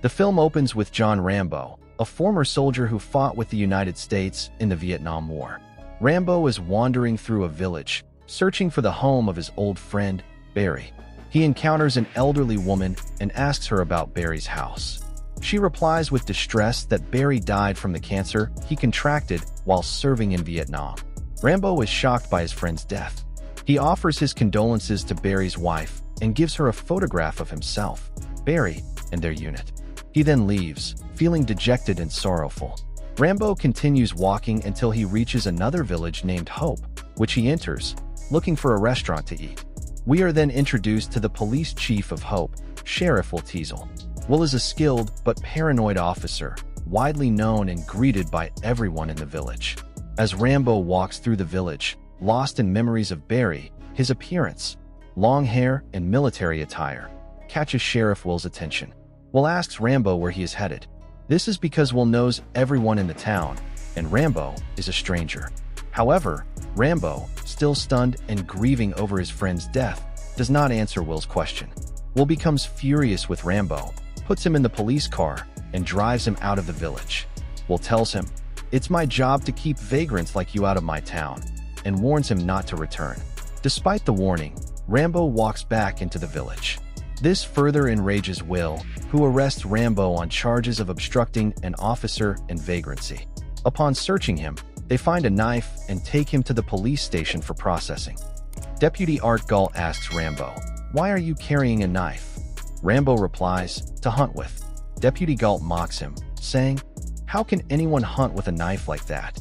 The film opens with John Rambo, a former soldier who fought with the United States in the Vietnam War. Rambo is wandering through a village, searching for the home of his old friend, Barry. He encounters an elderly woman and asks her about Barry's house. She replies with distress that Barry died from the cancer he contracted while serving in Vietnam. Rambo is shocked by his friend's death. He offers his condolences to Barry's wife and gives her a photograph of himself, Barry, and their unit. He then leaves, feeling dejected and sorrowful. Rambo continues walking until he reaches another village named Hope, which he enters, looking for a restaurant to eat. We are then introduced to the police chief of Hope, Sheriff Will Teasel. Will is a skilled but paranoid officer, widely known and greeted by everyone in the village. As Rambo walks through the village, lost in memories of Barry, his appearance, long hair and military attire, catches Sheriff Will's attention. Will asks Rambo where he is headed. This is because Will knows everyone in the town, and Rambo is a stranger. However, Rambo, still stunned and grieving over his friend's death, does not answer Will's question. Will becomes furious with Rambo, puts him in the police car, and drives him out of the village. Will tells him, "It's my job to keep vagrants like you out of my town," and warns him not to return. Despite the warning, Rambo walks back into the village. This further enrages Will, who arrests Rambo on charges of obstructing an officer and vagrancy. Upon searching him, they find a knife and take him to the police station for processing. Deputy Art Galt asks Rambo, "Why are you carrying a knife?" Rambo replies, "To hunt with." Deputy Galt mocks him, saying, "How can anyone hunt with a knife like that?"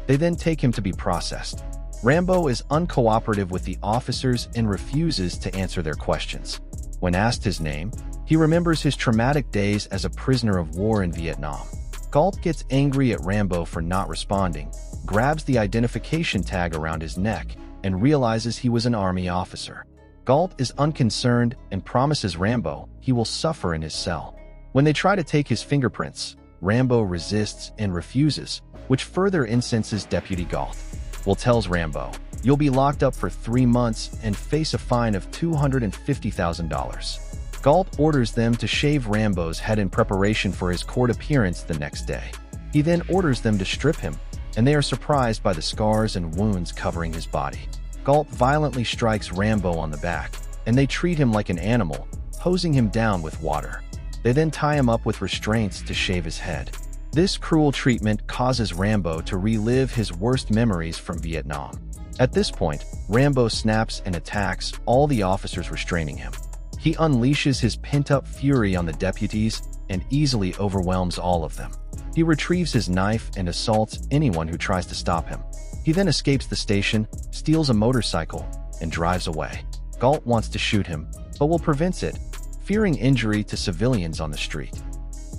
They then take him to be processed. Rambo is uncooperative with the officers and refuses to answer their questions. When asked his name, he remembers his traumatic days as a prisoner of war in Vietnam. Galt gets angry at Rambo for not responding, grabs the identification tag around his neck, and realizes he was an army officer. Galt is unconcerned and promises Rambo he will suffer in his cell. When they try to take his fingerprints, Rambo resists and refuses, which further incenses Deputy Galt. Will tells Rambo, "You'll be locked up for 3 months and face a fine of $250,000. Galt orders them to shave Rambo's head in preparation for his court appearance the next day. He then orders them to strip him, and they are surprised by the scars and wounds covering his body. Galt violently strikes Rambo on the back, and they treat him like an animal, hosing him down with water. They then tie him up with restraints to shave his head. This cruel treatment causes Rambo to relive his worst memories from Vietnam. At this point, Rambo snaps and attacks all the officers restraining him. He unleashes his pent-up fury on the deputies and easily overwhelms all of them. He retrieves his knife and assaults anyone who tries to stop him. He then escapes the station, steals a motorcycle, and drives away. Galt wants to shoot him, but Will prevents it, fearing injury to civilians on the street.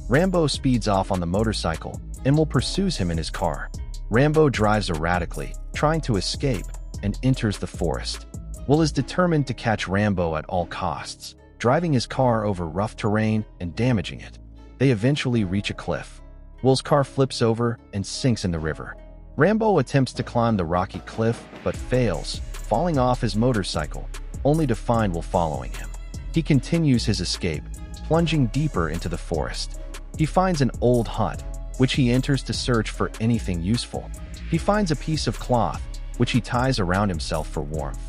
Rambo speeds off on the motorcycle, and Will pursues him in his car. Rambo drives erratically, trying to escape, and enters the forest. Will is determined to catch Rambo at all costs, driving his car over rough terrain and damaging it. They eventually reach a cliff. Will's car flips over and sinks in the river. Rambo attempts to climb the rocky cliff, but fails, falling off his motorcycle, only to find Will following him. He continues his escape, plunging deeper into the forest. He finds an old hut, which he enters to search for anything useful. He finds a piece of cloth, which he ties around himself for warmth.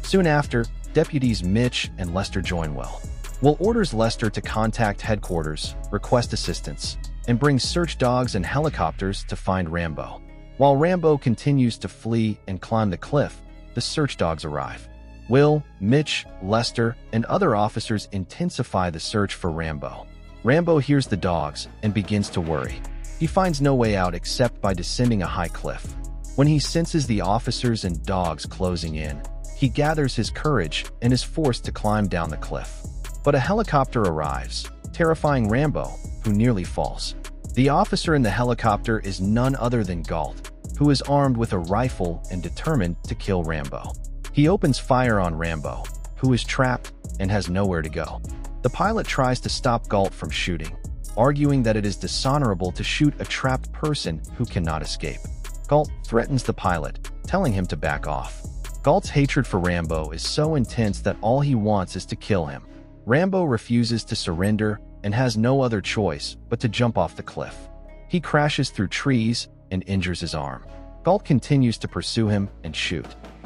Soon after, deputies Mitch and Lester join Will. Will orders Lester to contact headquarters, request assistance, and bring search dogs and helicopters to find Rambo. While Rambo continues to flee and climb the cliff, the search dogs arrive. Will, Mitch, Lester, and other officers intensify the search for Rambo. Rambo hears the dogs and begins to worry. He finds no way out except by descending a high cliff. When he senses the officers and dogs closing in, he gathers his courage and is forced to climb down the cliff. But a helicopter arrives, terrifying Rambo, who nearly falls. The officer in the helicopter is none other than Galt, who is armed with a rifle and determined to kill Rambo. He opens fire on Rambo, who is trapped and has nowhere to go. The pilot tries to stop Galt from shooting, arguing that it is dishonorable to shoot a trapped person who cannot escape. Galt threatens the pilot, telling him to back off. Galt's hatred for Rambo is so intense that all he wants is to kill him. Rambo refuses to surrender and has no other choice but to jump off the cliff. He crashes through trees and injures his arm. Galt continues to pursue him and shoot.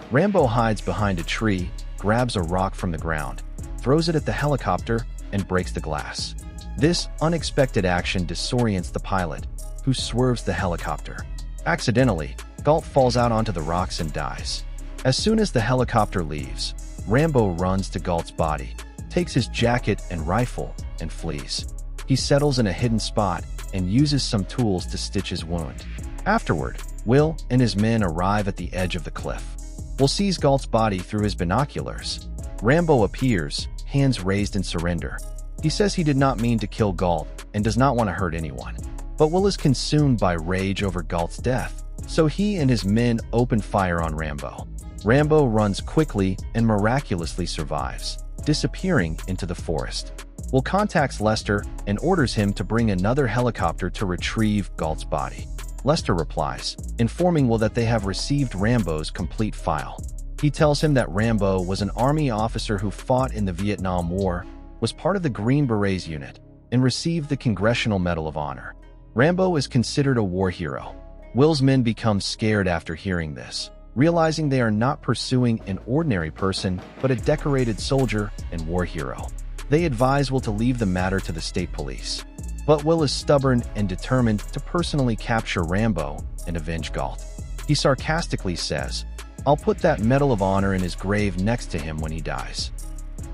Rambo hides behind a tree, grabs a rock from the ground, throws it at the helicopter, and breaks the glass. This unexpected action disorients the pilot, who swerves the helicopter. Accidentally, Galt falls out onto the rocks and dies. As soon as the helicopter leaves, Rambo runs to Galt's body, takes his jacket and rifle, and flees. He settles in a hidden spot and uses some tools to stitch his wound. Afterward, Will and his men arrive at the edge of the cliff. Will sees Galt's body through his binoculars. Rambo appears, hands raised in surrender. He says he did not mean to kill Galt and does not want to hurt anyone. But Will is consumed by rage over Galt's death, so he and his men open fire on Rambo. Rambo runs quickly and miraculously survives, disappearing into the forest. Will contacts Lester and orders him to bring another helicopter to retrieve Galt's body. Lester replies, informing Will that they have received Rambo's complete file. He tells him that Rambo was an Army officer who fought in the Vietnam War, was part of the Green Berets unit, and received the Congressional Medal of Honor. Rambo is considered a war hero. Will's men become scared after hearing this, realizing they are not pursuing an ordinary person, but a decorated soldier and war hero. They advise Will to leave the matter to the state police. But Will is stubborn and determined to personally capture Rambo and avenge Galt. He sarcastically says, "I'll put that Medal of Honor in his grave next to him when he dies."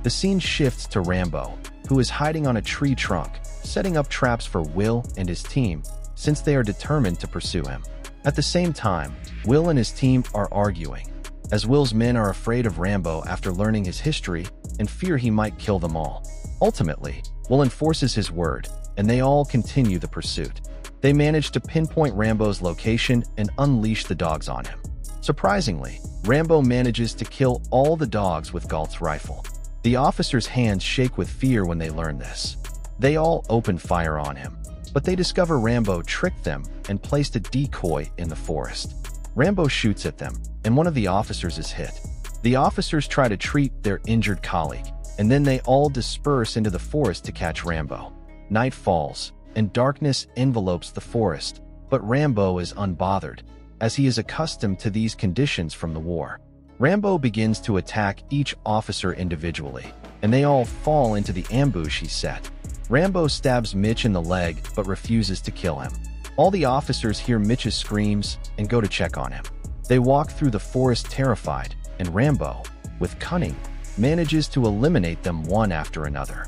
The scene shifts to Rambo, who is hiding on a tree trunk, setting up traps for Will and his team, since they are determined to pursue him. At the same time, Will and his team are arguing, as Will's men are afraid of Rambo after learning his history and fear he might kill them all. Ultimately, Will enforces his word, and they all continue the pursuit. They manage to pinpoint Rambo's location and unleash the dogs on him. Surprisingly, Rambo manages to kill all the dogs with Galt's rifle. The officers' hands shake with fear when they learn this. They all open fire on him, but they discover Rambo tricked them and placed a decoy in the forest. Rambo shoots at them, and one of the officers is hit. The officers try to treat their injured colleague, and then they all disperse into the forest to catch Rambo. Night falls, and darkness envelopes the forest, but Rambo is unbothered, as he is accustomed to these conditions from the war. Rambo begins to attack each officer individually, and they all fall into the ambush he set. Rambo stabs Mitch in the leg but refuses to kill him. All the officers hear Mitch's screams and go to check on him. They walk through the forest terrified, and Rambo, with cunning, manages to eliminate them one after another.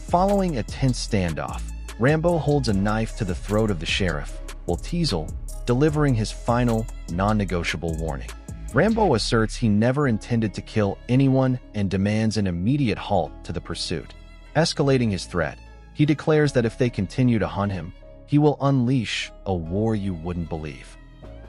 Following a tense standoff, Rambo holds a knife to the throat of the sheriff, while Teasel, delivering his final, non-negotiable warning. Rambo asserts he never intended to kill anyone and demands an immediate halt to the pursuit. Escalating his threat, he declares that if they continue to hunt him, he will unleash a war you wouldn't believe.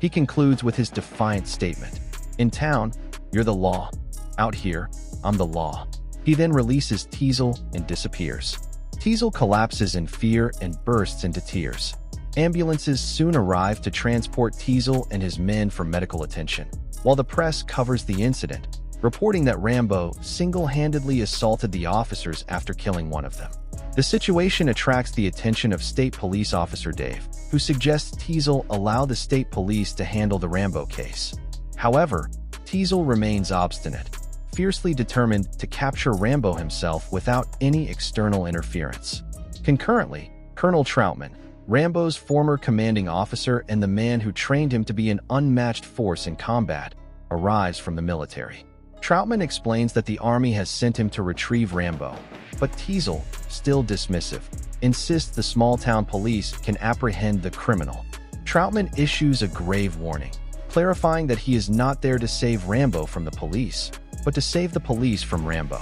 He concludes with his defiant statement, "In town, you're the law. Out here, I'm the law." He then releases Teasel and disappears. Teasel collapses in fear and bursts into tears. Ambulances soon arrive to transport Teasel and his men for medical attention, while the press covers the incident, reporting that Rambo single-handedly assaulted the officers after killing one of them. The situation attracts the attention of State Police Officer Dave, who suggests Teasel allow the state police to handle the Rambo case. However, Teasel remains obstinate, fiercely determined to capture Rambo himself without any external interference. Concurrently, Colonel Troutman, Rambo's former commanding officer and the man who trained him to be an unmatched force in combat, arrives from the military. Troutman explains that the Army has sent him to retrieve Rambo, but Teasel, still dismissive, insists the small-town police can apprehend the criminal. Troutman issues a grave warning, clarifying that he is not there to save Rambo from the police, but to save the police from Rambo.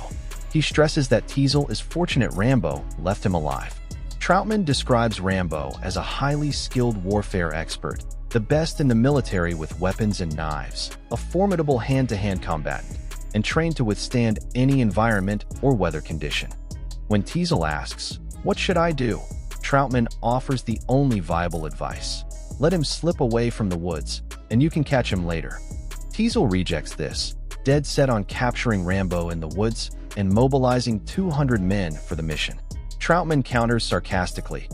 He stresses that Teasel is fortunate Rambo left him alive. Troutman describes Rambo as a highly skilled warfare expert, the best in the military with weapons and knives, a formidable hand-to-hand combatant, and trained to withstand any environment or weather condition. When Teasel asks, "What should I do?" Troutman offers the only viable advice: let him slip away from the woods, and you can catch him later. Teasel rejects this, dead set on capturing Rambo in the woods and mobilizing 200 men for the mission. Troutman counters sarcastically,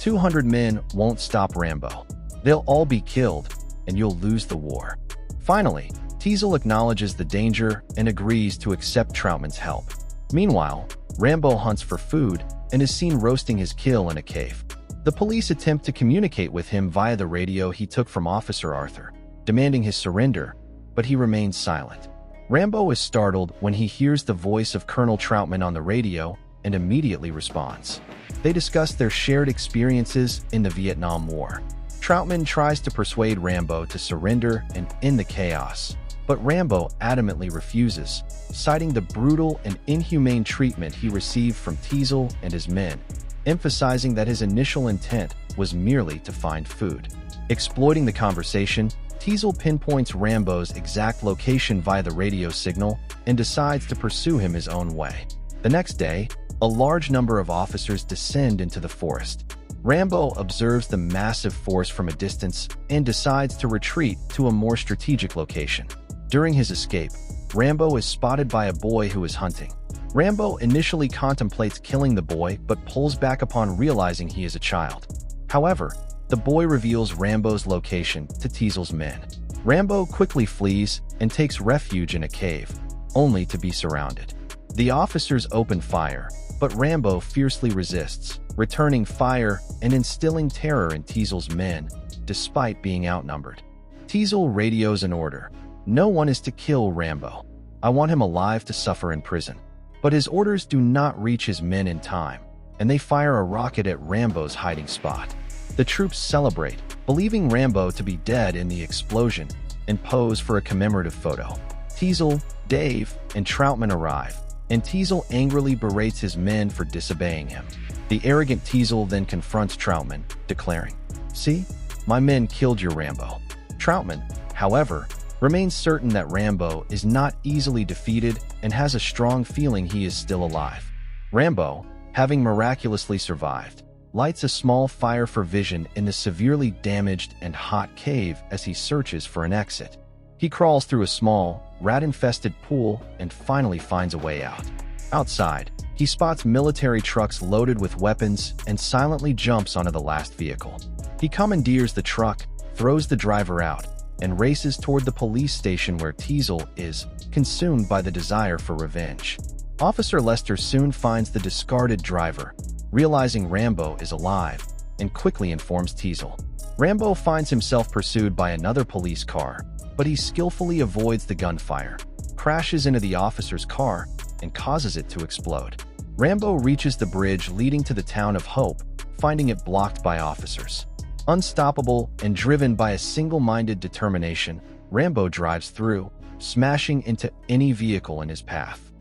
200 men won't stop Rambo. They'll all be killed, and you'll lose the war. Finally, Teasel acknowledges the danger and agrees to accept Troutman's help. Meanwhile, Rambo hunts for food and is seen roasting his kill in a cave. The police attempt to communicate with him via the radio he took from Officer Arthur, demanding his surrender, but he remains silent. Rambo is startled when he hears the voice of Colonel Troutman on the radio and immediately responds. They discuss their shared experiences in the Vietnam War. Troutman tries to persuade Rambo to surrender and end the chaos, but Rambo adamantly refuses, citing the brutal and inhumane treatment he received from Teasel and his men, emphasizing that his initial intent was merely to find food. Exploiting the conversation, Teasel pinpoints Rambo's exact location via the radio signal and decides to pursue him his own way. The next day, a large number of officers descend into the forest. Rambo observes the massive force from a distance and decides to retreat to a more strategic location. During his escape, Rambo is spotted by a boy who is hunting. Rambo initially contemplates killing the boy but pulls back upon realizing he is a child. However, the boy reveals Rambo's location to Teasel's men. Rambo quickly flees and takes refuge in a cave, only to be surrounded. The officers open fire, but Rambo fiercely resists, returning fire and instilling terror in Teasel's men, despite being outnumbered. Teasel radios an order. No one is to kill Rambo. I want him alive to suffer in prison. But his orders do not reach his men in time, and they fire a rocket at Rambo's hiding spot. The troops celebrate, believing Rambo to be dead in the explosion, and pose for a commemorative photo. Teasel, Dave, and Troutman arrive, and Teasel angrily berates his men for disobeying him. The arrogant Teasel then confronts Troutman, declaring, "See, my men killed your Rambo." Troutman, however, remains certain that Rambo is not easily defeated and has a strong feeling he is still alive. Rambo, having miraculously survived, lights a small fire for vision in the severely damaged and hot cave as he searches for an exit. He crawls through a small, rat-infested pool and finally finds a way out. Outside, he spots military trucks loaded with weapons and silently jumps onto the last vehicle. He commandeers the truck, throws the driver out, and races toward the police station where Teasel is consumed by the desire for revenge. Officer Lester soon finds the discarded driver, realizing Rambo is alive, and quickly informs Teasel. Rambo finds himself pursued by another police car, but he skillfully avoids the gunfire, crashes into the officer's car, and causes it to explode. Rambo reaches the bridge leading to the town of Hope, finding it blocked by officers. Unstoppable and driven by a single-minded determination, Rambo drives through, smashing into any vehicle in his path.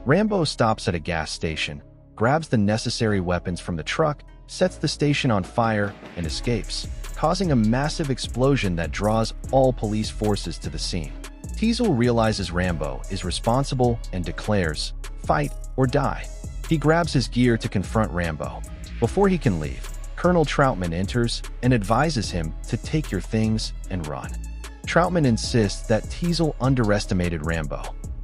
Rambo stops at a gas station, grabs the necessary weapons from the truck, sets the station on fire, and escapes, causing a massive explosion that draws all police forces to the scene. Teasel realizes Rambo is responsible and declares, "Fight or die." He grabs his gear to confront Rambo. Before he can leave, Colonel Troutman enters and advises him to take your things and run. Troutman insists that Teasel underestimated Rambo.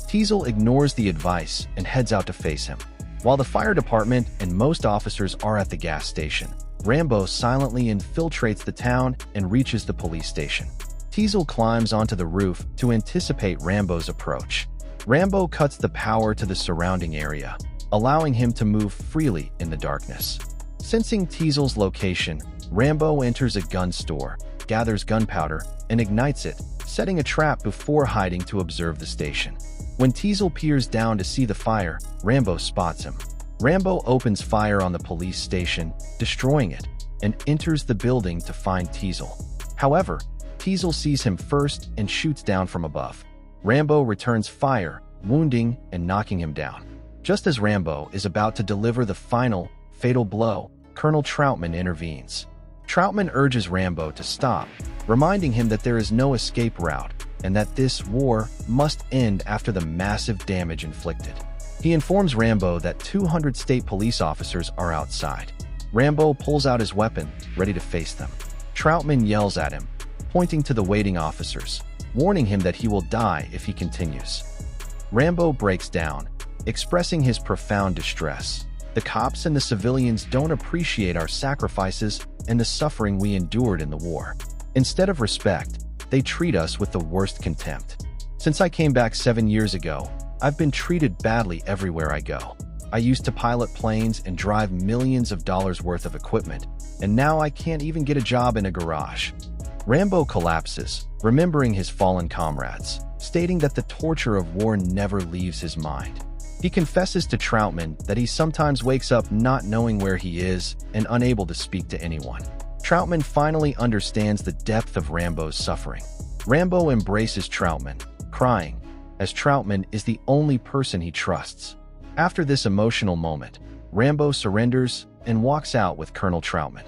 Teasel ignores the advice and heads out to face him. While the fire department and most officers are at the gas station, Rambo silently infiltrates the town and reaches the police station. Teasel climbs onto the roof to anticipate Rambo's approach. Rambo cuts the power to the surrounding area, allowing him to move freely in the darkness. Sensing Teasel's location, Rambo enters a gun store, gathers gunpowder, and ignites it, setting a trap before hiding to observe the station. When Teasel peers down to see the fire, Rambo spots him. Rambo opens fire on the police station, destroying it, and enters the building to find Teasel. However, Teasel sees him first and shoots down from above. Rambo returns fire, wounding and knocking him down. Just as Rambo is about to deliver the final, fatal blow, Colonel Troutman intervenes. Troutman urges Rambo to stop, reminding him that there is no escape route and that this war must end after the massive damage inflicted. He informs Rambo that 200 state police officers are outside. Rambo pulls out his weapon, ready to face them. Troutman yells at him, pointing to the waiting officers, warning him that he will die if he continues. Rambo breaks down, expressing his profound distress. The cops and the civilians don't appreciate our sacrifices and the suffering we endured in the war. Instead of respect, they treat us with the worst contempt. Since I came back 7 years ago, I've been treated badly everywhere I go. I used to pilot planes and drive millions of dollars worth of equipment, and now I can't even get a job in a garage. Rambo collapses, remembering his fallen comrades, stating that the torture of war never leaves his mind. He confesses to Troutman that he sometimes wakes up not knowing where he is and unable to speak to anyone. Troutman finally understands the depth of Rambo's suffering. Rambo embraces Troutman, crying, as Troutman is the only person he trusts. After this emotional moment, Rambo surrenders and walks out with Colonel Troutman.